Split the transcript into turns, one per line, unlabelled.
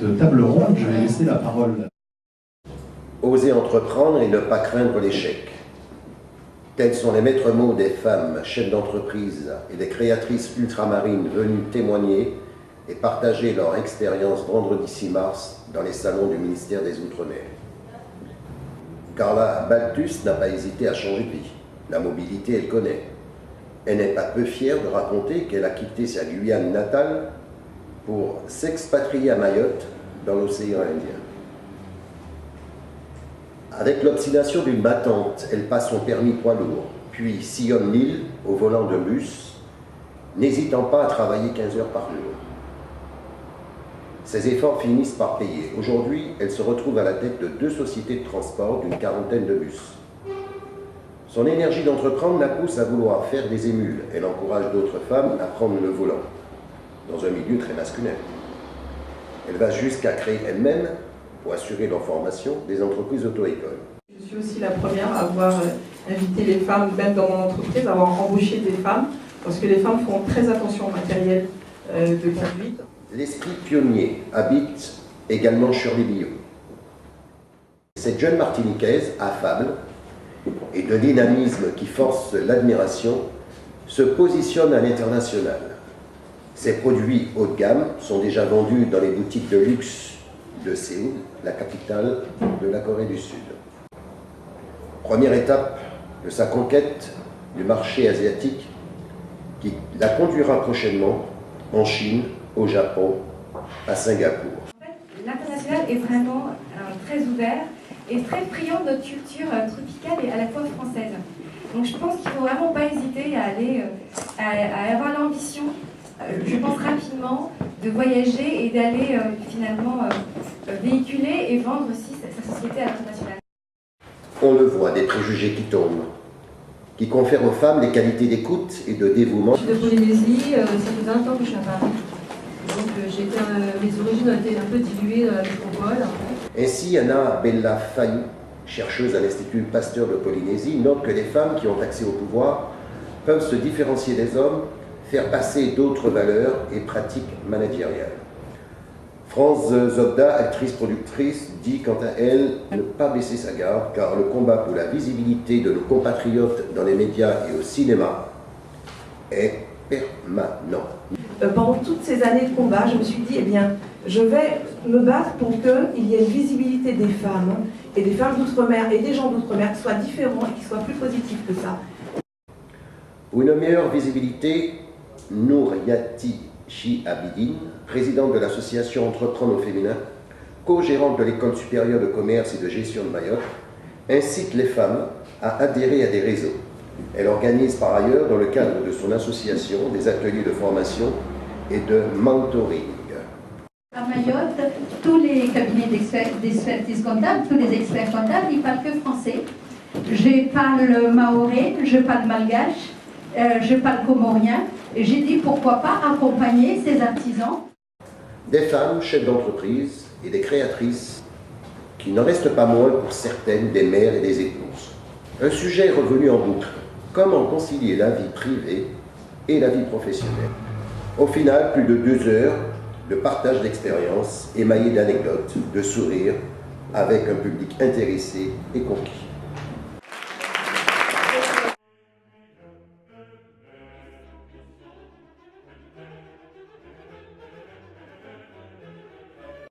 cette table ronde. Je vais laisser la parole.
Oser entreprendre et ne pas craindre l'échec. Tels sont les maîtres mots des femmes chefs d'entreprise et des créatrices ultramarines venues témoigner et partager leur expérience vendredi 6 mars dans les salons du ministère des Outre-mer. Carla Baltus n'a pas hésité à changer de vie. La mobilité, elle connaît. Elle n'est pas peu fière de raconter qu'elle a quitté sa Guyane natale pour s'expatrier à Mayotte, dans l'océan Indien. Avec l'obstination d'une battante, elle passe son permis poids lourd, puis sillonne l'île au volant d'un bus, n'hésitant pas à travailler 15 heures par jour. Ses efforts finissent par payer. Aujourd'hui, elle se retrouve à la tête de 2 sociétés de transport d'une 40aine de bus. Son énergie d'entreprendre la pousse à vouloir faire des émules. Elle encourage d'autres femmes à prendre le volant, dans un milieu très masculin. Elle va jusqu'à créer elle-même, pour assurer leur formation, des entreprises auto-écoles.
Je suis aussi la première à avoir invité les femmes, même dans mon entreprise, à avoir embauché des femmes, parce que les femmes font très attention au matériel de conduite.
L'esprit pionnier habite également Shirley Billot. Cette jeune Martiniquaise, affable, et de dynamisme qui force l'admiration, se positionne à l'international. Ses produits haut de gamme sont déjà vendus dans les boutiques de luxe de Séoul, la capitale de la Corée du Sud. Première étape de sa conquête du marché asiatique qui la conduira prochainement en Chine, au Japon, à Singapour.
En fait, l'international est vraiment très ouvert et très friand de notre culture tropicale et à la fois française. Donc je pense qu'il ne faut vraiment pas hésiter à aller, à avoir l'ambition, je pense rapidement, de voyager et d'aller finalement véhiculer et vendre aussi sa société à l'international.
On le voit, des préjugés qui tombent, qui confèrent aux femmes les qualités d'écoute et de dévouement.
Je suis de Polynésie, ça fait 20 ans que je suis à Paris. Donc mes origines ont été un peu diluées dans la métropole.
Ainsi, Anna Bella Faye, chercheuse à l'Institut Pasteur de Polynésie, note que les femmes qui ont accès au pouvoir peuvent se différencier des hommes, faire passer d'autres valeurs et pratiques managériales. France Zobda, actrice-productrice, dit quant à elle ne pas baisser sa garde car le combat pour la visibilité de nos compatriotes dans les médias et au cinéma est permanent.
Pendant toutes ces années de combat, je me suis dit, eh bien, je vais me battre pour qu'il y ait une visibilité des femmes et des femmes d'outre-mer et des gens d'outre-mer qui soient différents et qui soient plus positifs que ça.
Pour une meilleure visibilité, Nouriati Chi-Abidine, présidente de l'association Entreprendre au féminin, co-gérante de l'école supérieure de commerce et de gestion de Mayotte, incite les femmes à adhérer à des réseaux. Elle organise par ailleurs, dans le cadre de son association, des ateliers de formation et de mentoring.
À Mayotte, tous les cabinets d'expertise comptable, tous les experts comptables, ils parlent que français. Je parle maoré, je parle malgache, je parle comorien. Et j'ai dit pourquoi pas accompagner ces artisans.
Des femmes chefs d'entreprise et des créatrices qui n'en restent pas moins pour certaines des mères et des épouses. Un sujet est revenu en boucle. Comment concilier la vie privée et la vie professionnelle? Au final, plus de 2 heures de partage d'expériences émaillées d'anecdotes, de sourires, avec un public intéressé et conquis.